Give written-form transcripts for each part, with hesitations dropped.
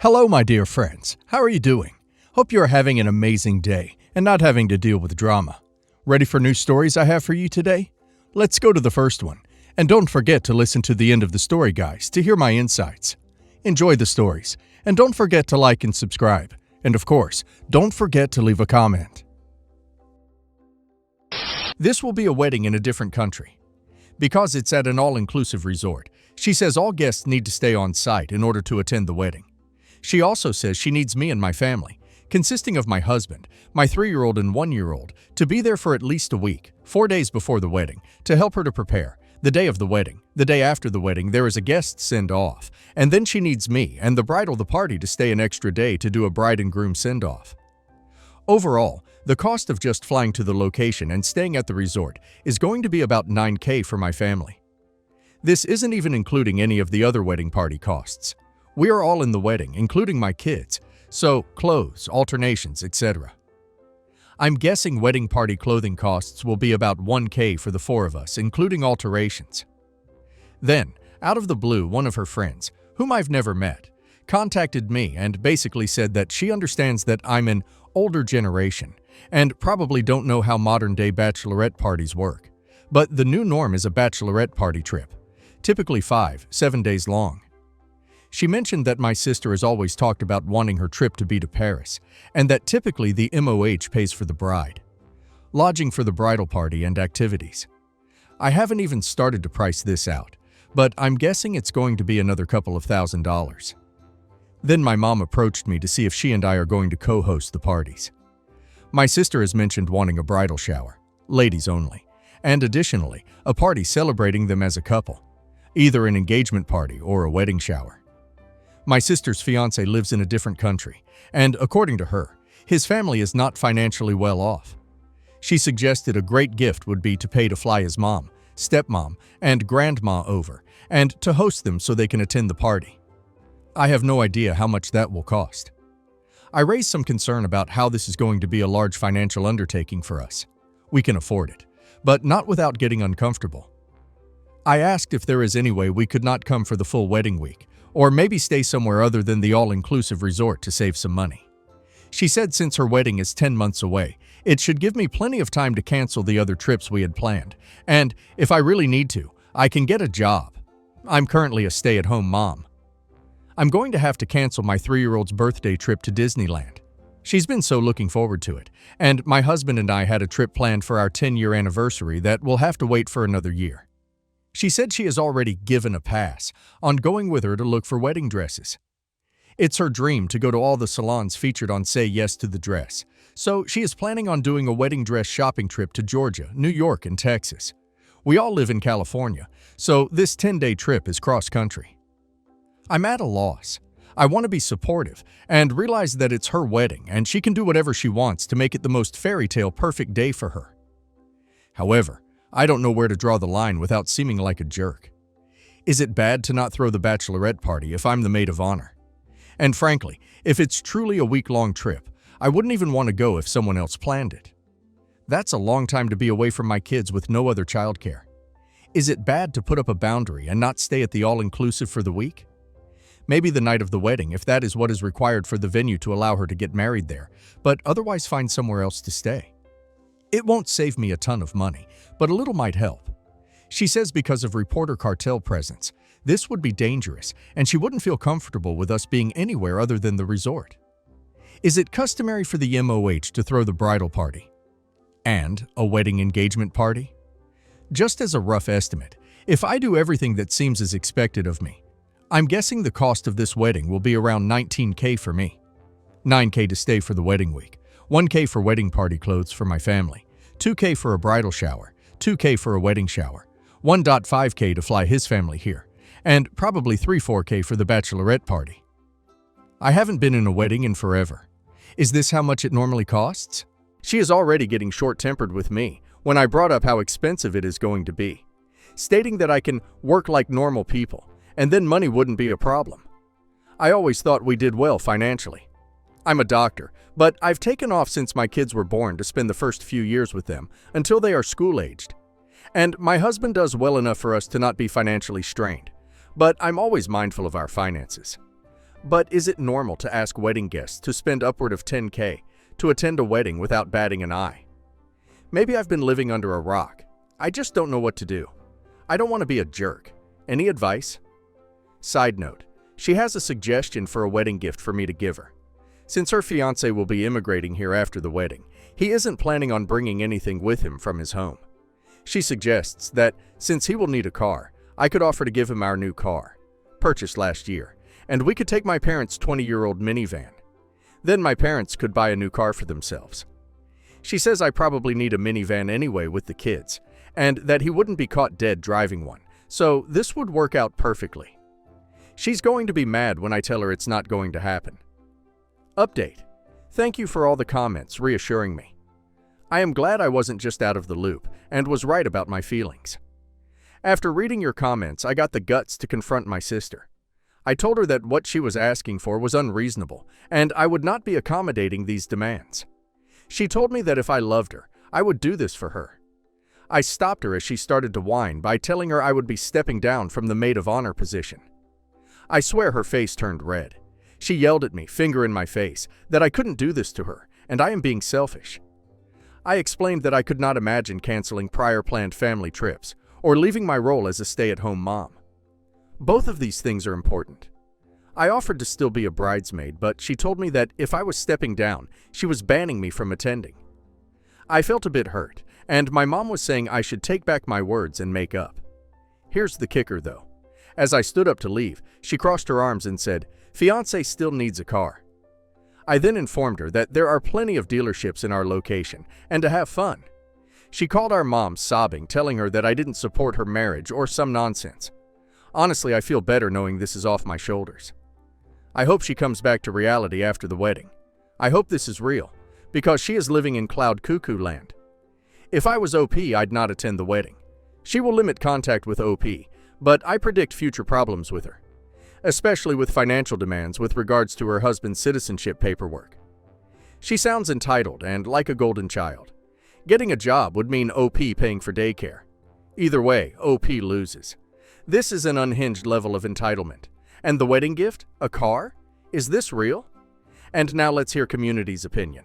Hello, my dear friends. How are you doing? Hope you are having an amazing day and not having to deal with drama. Ready for new stories I have for you today? Let's go to the first one. And don't forget to listen to the end of the story, guys, to hear my insights. Enjoy the stories, and don't forget to like and subscribe. And of course, don't forget to leave a comment. This will be a wedding in a different country. Because it's at an all-inclusive resort, she says all guests need to stay on site in order to attend the wedding. She also says she needs me and my family, consisting of my husband, my 3-year-old and 1-year-old, to be there for at least a week, 4 days before the wedding, to help her to prepare. The day of the wedding, the day after the wedding, there is a guest send-off, and then she needs me and the bride or the party to stay an extra day to do a bride and groom send-off. Overall, the cost of just flying to the location and staying at the resort is going to be about $9,000 for my family. This isn't even including any of the other wedding party costs. We are all in the wedding, including my kids, so clothes, alternations, etc. I'm guessing wedding party clothing costs will be about $1,000 for the 4 of us, including alterations. Then, out of the blue, one of her friends, whom I've never met, contacted me and basically said that she understands that I'm an older generation and probably don't know how modern-day bachelorette parties work. But the new norm is a bachelorette party trip, typically 5-7 days long. She mentioned that my sister has always talked about wanting her trip to be to Paris, and that typically the MOH pays for the bride, lodging for the bridal party, and activities. I haven't even started to price this out, but I'm guessing it's going to be another couple of $1,000s. Then my mom approached me to see if she and I are going to co-host the parties. My sister has mentioned wanting a bridal shower, ladies only, and additionally, a party celebrating them as a couple, either an engagement party or a wedding shower. My sister's fiancé lives in a different country, and according to her, his family is not financially well off. She suggested a great gift would be to pay to fly his mom, stepmom, and grandma over, and to host them so they can attend the party. I have no idea how much that will cost. I raised some concern about how this is going to be a large financial undertaking for us. We can afford it, but not without getting uncomfortable. I asked if there is any way we could not come for the full wedding week, or maybe stay somewhere other than the all-inclusive resort to save some money. She said since her wedding is 10 months away, it should give me plenty of time to cancel the other trips we had planned, and if I really need to, I can get a job. I'm currently a stay-at-home mom. I'm going to have to cancel my 3-year-old's birthday trip to Disneyland. She's been so looking forward to it, and my husband and I had a trip planned for our 10-year anniversary that will have to wait for another year. She said she has already given a pass on going with her to look for wedding dresses. It's her dream to go to all the salons featured on Say Yes to the Dress, so she is planning on doing a wedding dress shopping trip to Georgia, New York, and Texas. We all live in California, so this 10-day trip is cross-country. I'm at a loss. I want to be supportive and realize that it's her wedding and she can do whatever she wants to make it the most fairy tale perfect day for her. However, I don't know where to draw the line without seeming like a jerk. Is it bad to not throw the bachelorette party if I'm the maid of honor? And frankly, if it's truly a week-long trip, I wouldn't even want to go if someone else planned it. That's a long time to be away from my kids with no other childcare. Is it bad to put up a boundary and not stay at the all-inclusive for the week? Maybe the night of the wedding if that is what is required for the venue to allow her to get married there, but otherwise find somewhere else to stay. It won't save me a ton of money, but a little might help. She says because of reporter cartel presence, this would be dangerous, and she wouldn't feel comfortable with us being anywhere other than the resort. Is it customary for the MOH to throw the bridal party and a wedding engagement party? Just as a rough estimate, if I do everything that seems as expected of me, I'm guessing the cost of this wedding will be around $19,000 for me. $9,000 to stay for the wedding week, $1,000 for wedding party clothes for my family, $2,000 for a bridal shower, $2,000 for a wedding shower, $1,500 to fly his family here, and probably $3,000-4,000 for the bachelorette party. I haven't been in a wedding in forever. Is this how much it normally costs? She is already getting short-tempered with me when I brought up how expensive it is going to be, stating that I can work like normal people, and then money wouldn't be a problem. I always thought we did well financially. I'm a doctor, but I've taken off since my kids were born to spend the first few years with them until they are school-aged. And my husband does well enough for us to not be financially strained, but I'm always mindful of our finances. But is it normal to ask wedding guests to spend upward of $10K to attend a wedding without batting an eye? Maybe I've been living under a rock. I just don't know what to do. I don't want to be a jerk. Any advice? Side note, she has a suggestion for a wedding gift for me to give her. Since her fiancé will be immigrating here after the wedding, he isn't planning on bringing anything with him from his home. She suggests that, since he will need a car, I could offer to give him our new car, purchased last year, and we could take my parents' 20-year-old minivan. Then my parents could buy a new car for themselves. She says I probably need a minivan anyway with the kids, and that he wouldn't be caught dead driving one, so this would work out perfectly. She's going to be mad when I tell her it's not going to happen. Update. Thank you for all the comments reassuring me. I am glad I wasn't just out of the loop and was right about my feelings. After reading your comments, I got the guts to confront my sister. I told her that what she was asking for was unreasonable, and I would not be accommodating these demands. She told me that if I loved her, I would do this for her. I stopped her as she started to whine by telling her I would be stepping down from the maid of honor position. I swear her face turned red. She yelled at me, finger in my face, that I couldn't do this to her, and I am being selfish. I explained that I could not imagine canceling prior planned family trips or leaving my role as a stay-at-home mom. Both of these things are important. I offered to still be a bridesmaid, but she told me that if I was stepping down, she was banning me from attending. I felt a bit hurt, and my mom was saying I should take back my words and make up. Here's the kicker, though. As I stood up to leave, she crossed her arms and said, "Fiancé still needs a car." I then informed her that there are plenty of dealerships in our location, and to have fun. She called our mom sobbing, telling her that I didn't support her marriage or some nonsense. Honestly, I feel better knowing this is off my shoulders. I hope she comes back to reality after the wedding. I hope this is real, because she is living in cloud cuckoo land. If I was OP, I'd not attend the wedding. She will limit contact with OP, but I predict future problems with her, especially with financial demands with regards to her husband's citizenship paperwork. She sounds entitled and like a golden child. Getting a job would mean OP paying for daycare. Either way, OP loses. This is an unhinged level of entitlement. And the wedding gift? A car? Is this real? And now let's hear community's opinion.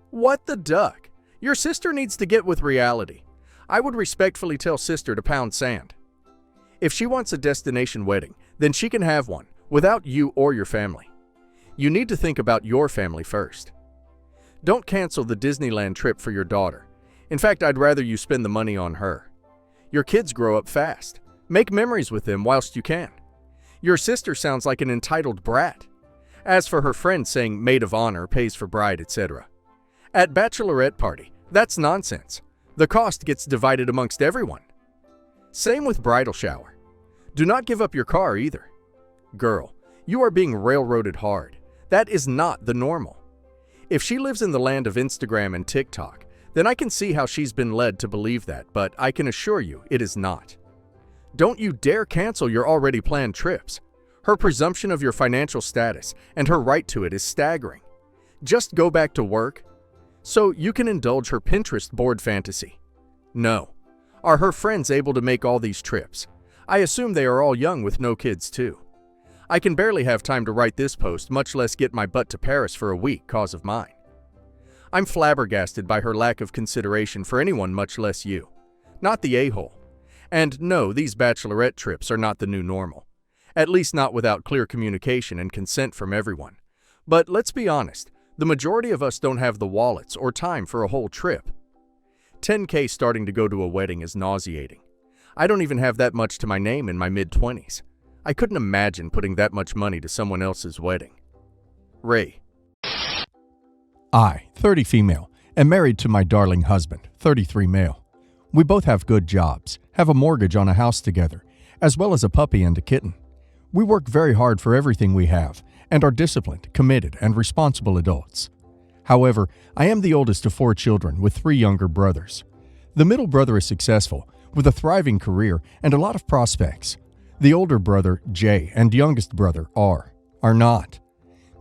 What the duck? Your sister needs to get with reality. I would respectfully tell sister to pound sand. If she wants a destination wedding, then she can have one, without you or your family. You need to think about your family first. Don't cancel the Disneyland trip for your daughter. In fact, I'd rather you spend the money on her. Your kids grow up fast. Make memories with them whilst you can. Your sister sounds like an entitled brat. As for her friend saying maid of honor pays for bride, etc. At bachelorette party, that's nonsense. The cost gets divided amongst everyone. Same with bridal shower. Do not give up your car either. Girl, you are being railroaded hard. That is not the normal. If she lives in the land of Instagram and TikTok, then I can see how she's been led to believe that, but I can assure you it is not. Don't you dare cancel your already planned trips. Her presumption of your financial status and her right to it is staggering. Just go back to work so you can indulge her Pinterest board fantasy. No. Are her friends able to make all these trips? I assume they are all young with no kids too. I can barely have time to write this post, much less get my butt to Paris for a week cause of mine. I'm flabbergasted by her lack of consideration for anyone, much less you. Not the a-hole. And no, these bachelorette trips are not the new normal. At least not without clear communication and consent from everyone. But let's be honest, the majority of us don't have the wallets or time for a whole trip. $10K starting to go to a wedding is nauseating. I don't even have that much to my name in my mid-20s. I couldn't imagine putting that much money to someone else's wedding. Ray. I, 30 female, am married to my darling husband, 33 male. We both have good jobs, have a mortgage on a house together, as well as a puppy and a kitten. We work very hard for everything we have, and are disciplined, committed, and responsible adults. However, I am the oldest of 4 children with 3 younger brothers. The middle brother is successful, with a thriving career and a lot of prospects. The older brother, Jay, and youngest brother, R, are not.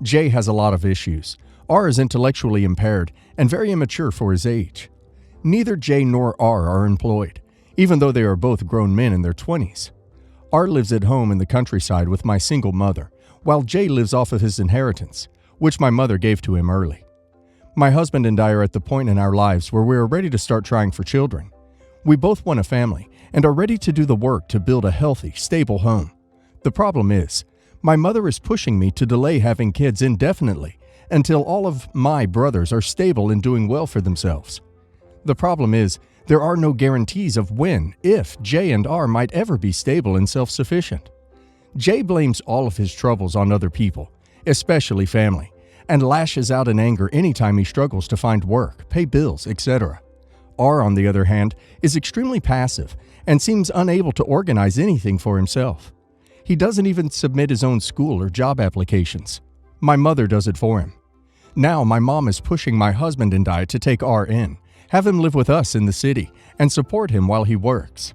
Jay has a lot of issues. R is intellectually impaired and very immature for his age. Neither Jay nor R are employed, even though they are both grown men in their 20s. R lives at home in the countryside with my single mother, while Jay lives off of his inheritance, which my mother gave to him early. My husband and I are at the point in our lives where we are ready to start trying for children. We both want a family and are ready to do the work to build a healthy, stable home. The problem is, my mother is pushing me to delay having kids indefinitely until all of my brothers are stable and doing well for themselves. The problem is, there are no guarantees of when, if Jay and R might ever be stable and self-sufficient. Jay blames all of his troubles on other people, especially family, and lashes out in anger anytime he struggles to find work, pay bills, etc. R, on the other hand, is extremely passive and seems unable to organize anything for himself. He doesn't even submit his own school or job applications. My mother does it for him. Now my mom is pushing my husband and I to take R in, have him live with us in the city, and support him while he works.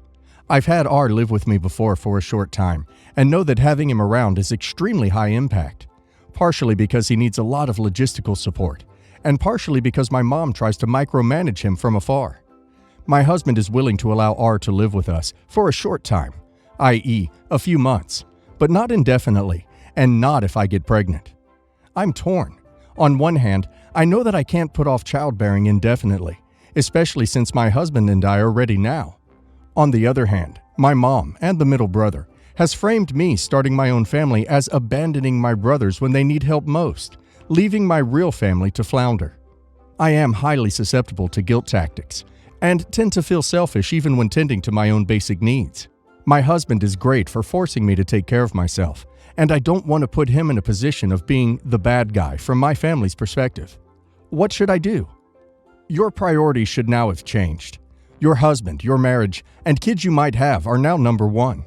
I've had R live with me before for a short time and know that having him around is extremely high impact, partially because he needs a lot of logistical support, and partially because my mom tries to micromanage him from afar. My husband is willing to allow R to live with us for a short time, i.e., a few months, but not indefinitely, and not if I get pregnant. I'm torn. On one hand, I know that I can't put off childbearing indefinitely, especially since my husband and I are ready now. On the other hand, my mom and the middle brother has framed me starting my own family as abandoning my brothers when they need help most, leaving my real family to flounder. I am highly susceptible to guilt tactics and tend to feel selfish even when tending to my own basic needs. My husband is great for forcing me to take care of myself, and I don't want to put him in a position of being the bad guy from my family's perspective. What should I do? Your priorities should now have changed. Your husband, your marriage, and kids you might have are now number one.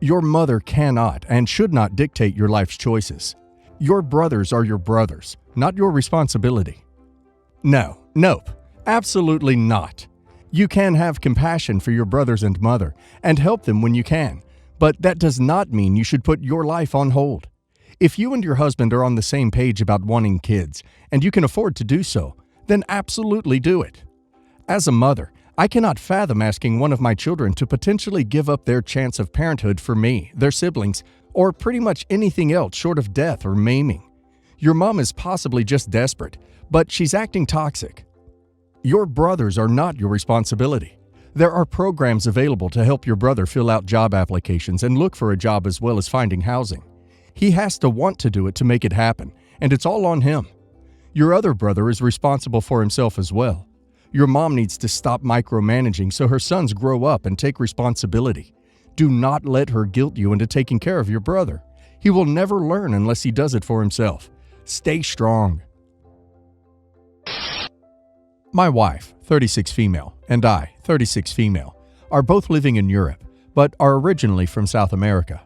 Your mother cannot and should not dictate your life's choices. Your brothers are your brothers, not your responsibility. Nope, absolutely not. You can have compassion for your brothers and mother and help them when you can, but that does not mean you should put your life on hold. If you and your husband are on the same page about wanting kids and you can afford to do so, then absolutely do it. As a mother, I cannot fathom asking one of my children to potentially give up their chance of parenthood for me, their siblings, or pretty much anything else short of death or maiming. Your mom is possibly just desperate, but she's acting toxic. Your brothers are not your responsibility. There are programs available to help your brother fill out job applications and look for a job as well as finding housing. He has to want to do it to make it happen, and it's all on him. Your other brother is responsible for himself as well. Your mom needs to stop micromanaging so her sons grow up and take responsibility. Do not let her guilt you into taking care of your brother. He will never learn unless he does it for himself. Stay strong. My wife, 36 female, and I, 36 female, are both living in Europe, but are originally from South America.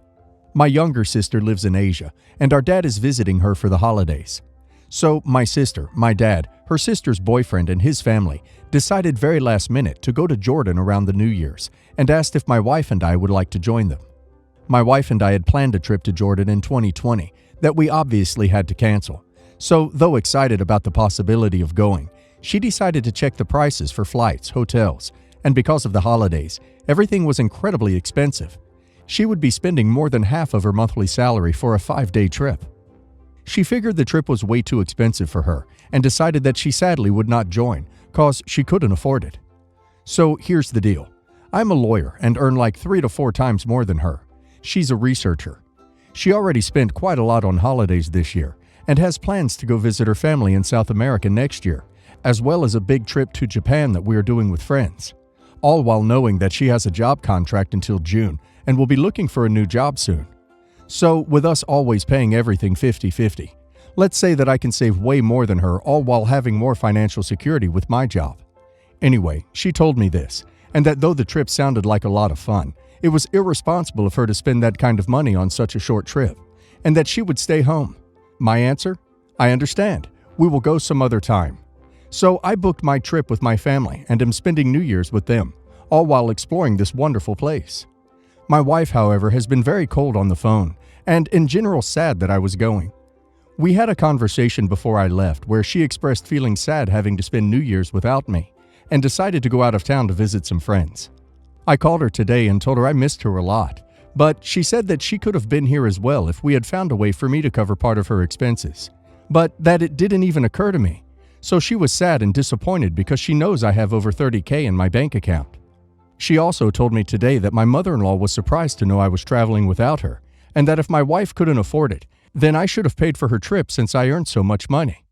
My younger sister lives in Asia, and our dad is visiting her for the holidays. So my sister, my dad, her sister's boyfriend, and his family decided very last minute to go to Jordan around the New Year's and asked if my wife and I would like to join them. My wife and I had planned a trip to Jordan in 2020 that we obviously had to cancel. So, though excited about the possibility of going, she decided to check the prices for flights, hotels, and because of the holidays, everything was incredibly expensive. She would be spending more than half of her monthly salary for a 5-day trip. She figured the trip was way too expensive for her and decided that she sadly would not join cause she couldn't afford it. So here's the deal. I'm a lawyer and earn like 3 to 4 times more than her. She's a researcher. She already spent quite a lot on holidays this year and has plans to go visit her family in South America next year, as well as a big trip to Japan that we are doing with friends, all while knowing that she has a job contract until June and will be looking for a new job soon. So, with us always paying everything 50-50, let's say that I can save way more than her, all while having more financial security with my job. Anyway, she told me this, and that though the trip sounded like a lot of fun, it was irresponsible of her to spend that kind of money on such a short trip, and that she would stay home. My answer? I understand. We will go some other time. So I booked my trip with my family and am spending New Year's with them, all while exploring this wonderful place. My wife, however, has been very cold on the phone and in general sad that I was going. We had a conversation before I left where she expressed feeling sad having to spend New Year's without me and decided to go out of town to visit some friends. I called her today and told her I missed her a lot, But she said that she could have been here as well if we had found a way for me to cover part of her expenses. But that it didn't even occur to me. So she was sad and disappointed because she knows I have over $30,000 in my bank account. She also told me today that my mother-in-law was surprised to know I was traveling without her, and that if my wife couldn't afford it, then I should have paid for her trip since I earned so much money.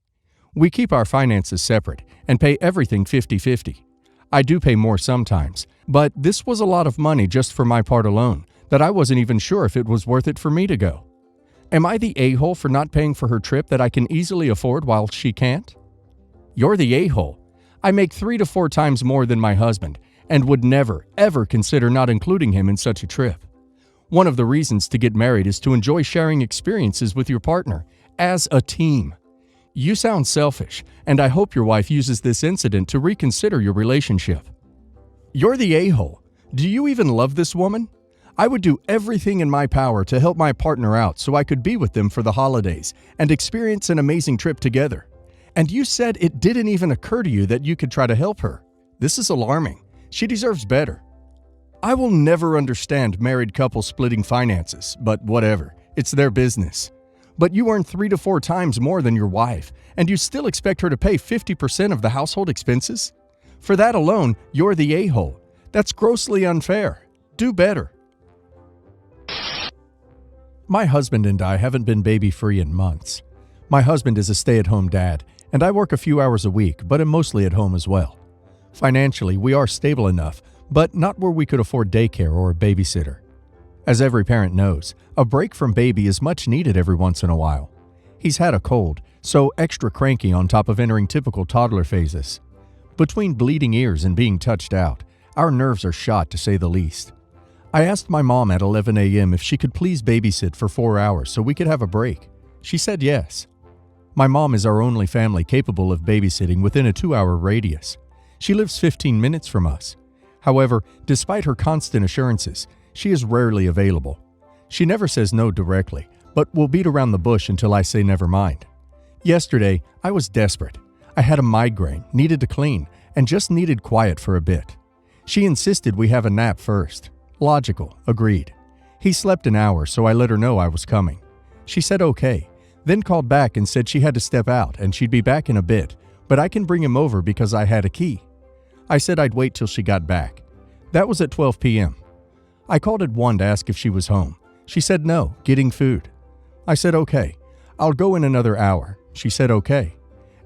We keep our finances separate and pay everything 50-50. I do pay more sometimes, but this was a lot of money just for my part alone that I wasn't even sure if it was worth it for me to go. Am I the a-hole for not paying for her trip that I can easily afford while she can't? You're the a-hole. I make 3 to 4 times more than my husband and would never, ever consider not including him in such a trip. One of the reasons to get married is to enjoy sharing experiences with your partner as a team. You sound selfish, and I hope your wife uses this incident to reconsider your relationship. You're the a-hole. Do you even love this woman? I would do everything in my power to help my partner out so I could be with them for the holidays and experience an amazing trip together. And you said it didn't even occur to you that you could try to help her. This is alarming. She deserves better. I will never understand married couples splitting finances, but whatever. It's their business. But you earn 3 to 4 times more than your wife, and you still expect her to pay 50% of the household expenses? For that alone, you're the a-hole. That's grossly unfair. Do better. My husband and I haven't been baby-free in months. My husband is a stay-at-home dad, and I work a few hours a week, but am mostly at home as well. Financially, we are stable enough, but not where we could afford daycare or a babysitter. As every parent knows, a break from baby is much needed every once in a while. He's had a cold, so extra cranky on top of entering typical toddler phases. Between bleeding ears and being touched out, our nerves are shot to say the least. I asked my mom at 11 a.m. if she could please babysit for 4 hours so we could have a break. She said yes. My mom is our only family capable of babysitting within a 2-hour radius. She lives 15 minutes from us. However, despite her constant assurances, she is rarely available. She never says no directly, but will beat around the bush until I say never mind. Yesterday, I was desperate. I had a migraine, needed to clean, and just needed quiet for a bit. She insisted we have a nap first. Logical, agreed. He slept an hour, so I let her know I was coming. She said okay, then called back and said she had to step out and she'd be back in a bit, but I can bring him over because I had a key. I said I'd wait till she got back. That was at 12 p.m. I called at 1 to ask if she was home. She said no, getting food. I said okay, I'll go in another hour. She said okay.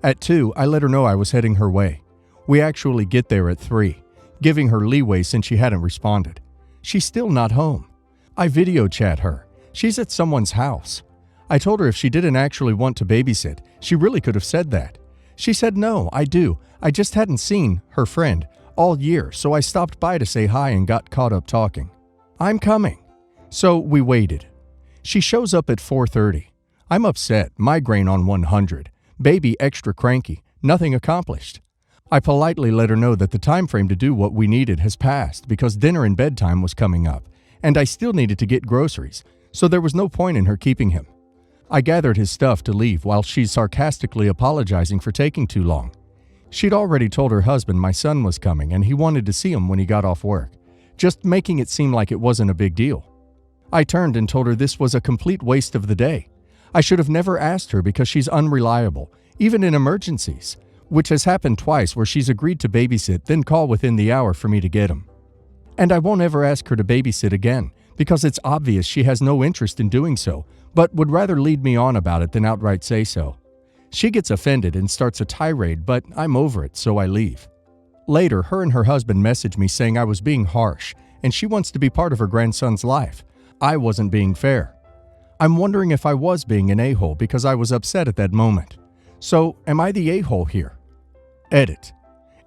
At 2, I let her know I was heading her way. We actually get there at 3, giving her leeway since she hadn't responded. She's still not home. I video chat her. She's at someone's house. I told her if she didn't actually want to babysit, she really could have said that. She said no, I do. I just hadn't seen her friend all year, so I stopped by to say hi and got caught up talking. I'm coming. So we waited. She shows up at 4:30. I'm upset, migraine on 100, baby extra cranky, nothing accomplished. I politely let her know that the time frame to do what we needed has passed because dinner and bedtime was coming up, and I still needed to get groceries, so there was no point in her keeping him. I gathered his stuff to leave while she's sarcastically apologizing for taking too long. She'd already told her husband my son was coming and he wanted to see him when he got off work, just making it seem like it wasn't a big deal. I turned and told her this was a complete waste of the day. I should have never asked her because she's unreliable, even in emergencies, which has happened twice where she's agreed to babysit then call within the hour for me to get him. And I won't ever ask her to babysit again because it's obvious she has no interest in doing so, but would rather lead me on about it than outright say so. She gets offended and starts a tirade, but I'm over it, so I leave. Later, her and her husband messaged me saying I was being harsh and she wants to be part of her grandson's life. I wasn't being fair. I'm wondering if I was being an a-hole because I was upset at that moment. So, am I the a-hole here? Edit.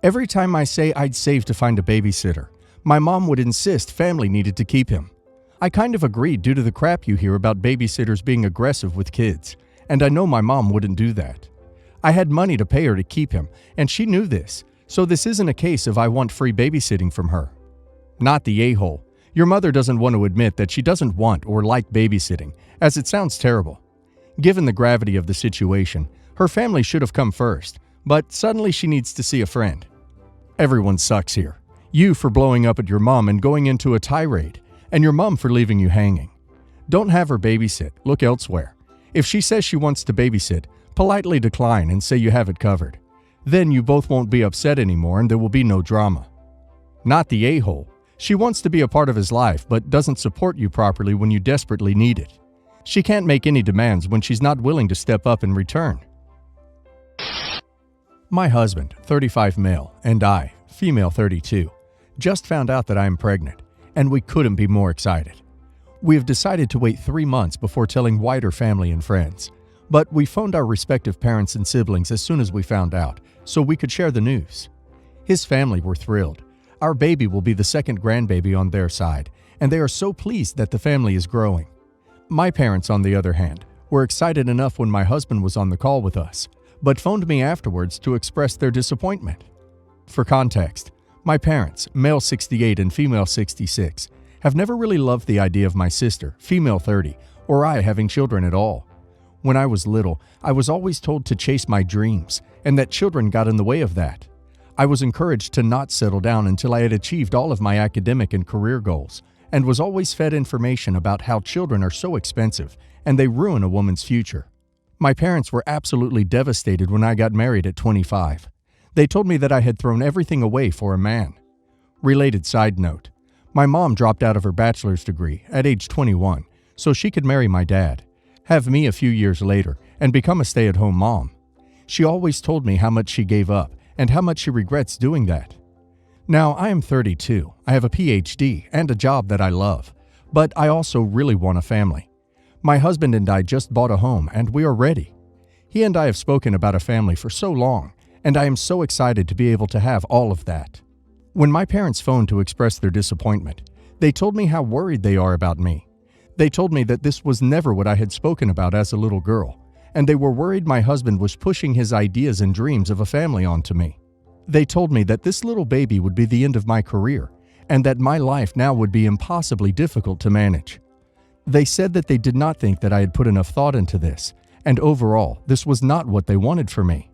Every time I say I'd save to find a babysitter, my mom would insist family needed to keep him. I kind of agreed due to the crap you hear about babysitters being aggressive with kids, and I know my mom wouldn't do that. I had money to pay her to keep him, and she knew this, so this isn't a case of I want free babysitting from her. Not the a-hole. Your mother doesn't want to admit that she doesn't want or like babysitting, as it sounds terrible. Given the gravity of the situation, her family should have come first, but suddenly she needs to see a friend. Everyone sucks here. You for blowing up at your mom and going into a tirade, and your mom for leaving you hanging. Don't have her babysit, look elsewhere. If she says she wants to babysit, politely decline and say you have it covered. Then you both won't be upset anymore and there will be no drama. Not the a-hole. She wants to be a part of his life but doesn't support you properly when you desperately need it. She can't make any demands when she's not willing to step up in return. My husband, 35 male, and I, female 32, just found out that I am pregnant, and we couldn't be more excited. We have decided to wait 3 months before telling wider family and friends, but we phoned our respective parents and siblings as soon as we found out, so we could share the news. His family were thrilled. Our baby will be the second grandbaby on their side, and they are so pleased that the family is growing. My parents, on the other hand, were excited enough when my husband was on the call with us, but phoned me afterwards to express their disappointment. For context, my parents, male 68 and female 66, have never really loved the idea of my sister, female 30, or I having children at all. When I was little, I was always told to chase my dreams, and that children got in the way of that. I was encouraged to not settle down until I had achieved all of my academic and career goals, and was always fed information about how children are so expensive and they ruin a woman's future. My parents were absolutely devastated when I got married at 25. They told me that I had thrown everything away for a man. Related side note, my mom dropped out of her bachelor's degree at age 21 so she could marry my dad, have me a few years later, and become a stay-at-home mom. She always told me how much she gave up and how much she regrets doing that. Now, I am 32, I have a PhD and a job that I love, but I also really want a family. My husband and I just bought a home and we are ready. He and I have spoken about a family for so long, and I am so excited to be able to have all of that. When my parents phoned to express their disappointment, they told me how worried they are about me. They told me that this was never what I had spoken about as a little girl, and they were worried my husband was pushing his ideas and dreams of a family onto me. They told me that this little baby would be the end of my career, and that my life now would be impossibly difficult to manage. They said that they did not think that I had put enough thought into this, and overall, this was not what they wanted for me.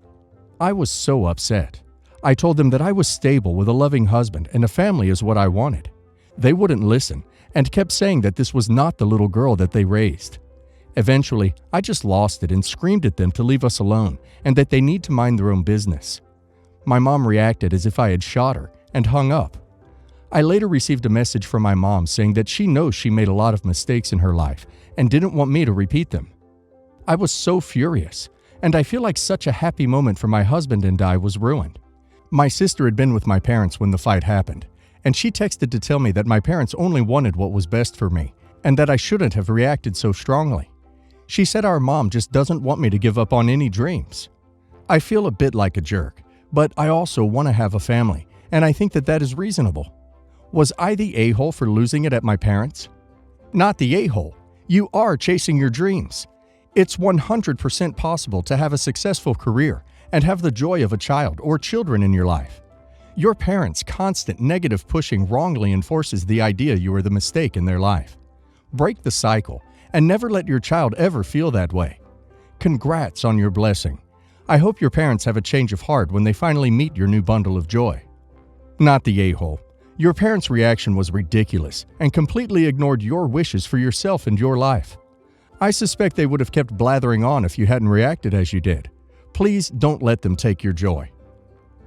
I was so upset. I told them that I was stable with a loving husband and a family is what I wanted. They wouldn't listen, and kept saying that this was not the little girl that they raised. Eventually, I just lost it and screamed at them to leave us alone, and that they need to mind their own business. My mom reacted as if I had shot her, and hung up. I later received a message from my mom saying that she knows she made a lot of mistakes in her life and didn't want me to repeat them. I was so furious, and I feel like such a happy moment for my husband and I was ruined. My sister had been with my parents when the fight happened, and she texted to tell me that my parents only wanted what was best for me, and that I shouldn't have reacted so strongly. She said our mom just doesn't want me to give up on any dreams. I feel a bit like a jerk, but I also want to have a family, and I think that that is reasonable. Was I the a-hole for losing it at my parents? Not the a-hole. You are chasing your dreams. It's 100% possible to have a successful career and have the joy of a child or children in your life. Your parents' constant negative pushing wrongly enforces the idea you are the mistake in their life. Break the cycle and never let your child ever feel that way. Congrats on your blessing. I hope your parents have a change of heart when they finally meet your new bundle of joy. Not the a-hole. Your parents' reaction was ridiculous and completely ignored your wishes for yourself and your life. I suspect they would have kept blathering on if you hadn't reacted as you did. Please don't let them take your joy.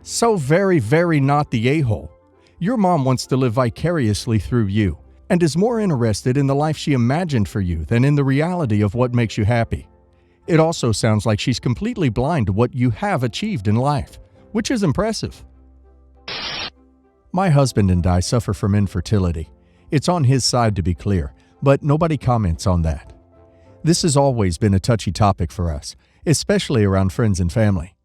So very not the a-hole. Your mom wants to live vicariously through you and is more interested in the life she imagined for you than in the reality of what makes you happy. It also sounds like she's completely blind to what you have achieved in life, which is impressive. My husband and I suffer from infertility. It's on his side, to be clear, but nobody comments on that. This has always been a touchy topic for us, especially around friends and family.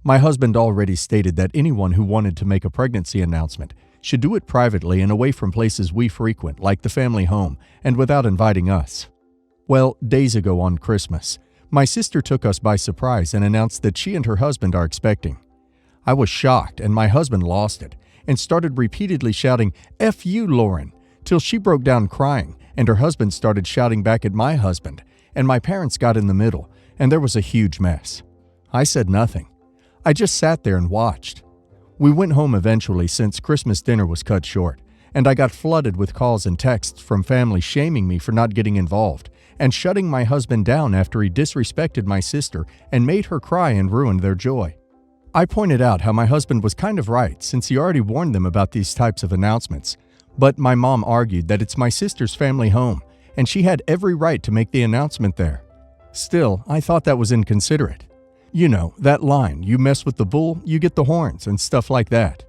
My husband already stated that anyone who wanted to make a pregnancy announcement should do it privately and away from places we frequent, like the family home, and without inviting us. Well, days ago on Christmas, my sister took us by surprise and announced that she and her husband are expecting. I was shocked, and my husband lost it and started repeatedly shouting, "F you, Lauren," till she broke down crying, and her husband started shouting back at my husband, and my parents got in the middle, and there was a huge mess. I said nothing. I just sat there and watched. We went home eventually since Christmas dinner was cut short, and I got flooded with calls and texts from family shaming me for not getting involved and shutting my husband down after he disrespected my sister and made her cry and ruined their joy. I pointed out how my husband was kind of right since he already warned them about these types of announcements, but my mom argued that it's my sister's family home and she had every right to make the announcement there. Still, I thought that was inconsiderate. You know, that line, you mess with the bull, you get the horns, and stuff like that.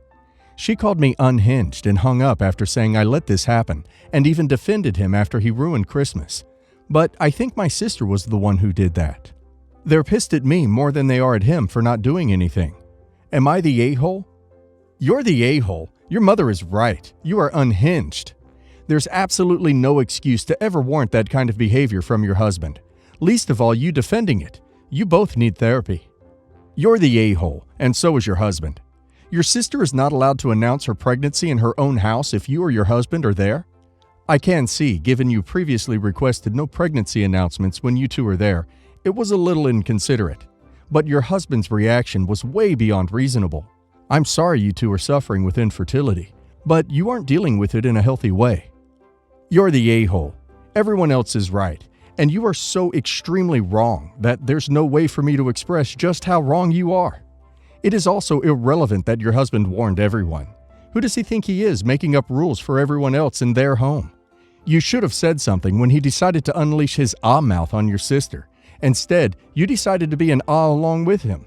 She called me unhinged and hung up after saying I let this happen, and even defended him after he ruined Christmas. But I think my sister was the one who did that. They're pissed at me more than they are at him for not doing anything. Am I the a-hole? You're the a-hole. Your mother is right. You are unhinged. There's absolutely no excuse to ever warrant that kind of behavior from your husband. Least of all, you defending it. You both need therapy. You're the a-hole, and so is your husband. Your sister is not allowed to announce her pregnancy in her own house if you or your husband are there? I can see, given you previously requested no pregnancy announcements when you two are there, it was a little inconsiderate. But your husband's reaction was way beyond reasonable. I'm sorry you two are suffering with infertility, but you aren't dealing with it in a healthy way. You're the a-hole. Everyone else is right. And you are so extremely wrong that there's no way for me to express just how wrong you are. It is also irrelevant that your husband warned everyone. Who does he think he is, making up rules for everyone else in their home? You should have said something when he decided to unleash his mouth on your sister. Instead, you decided to be an along with him.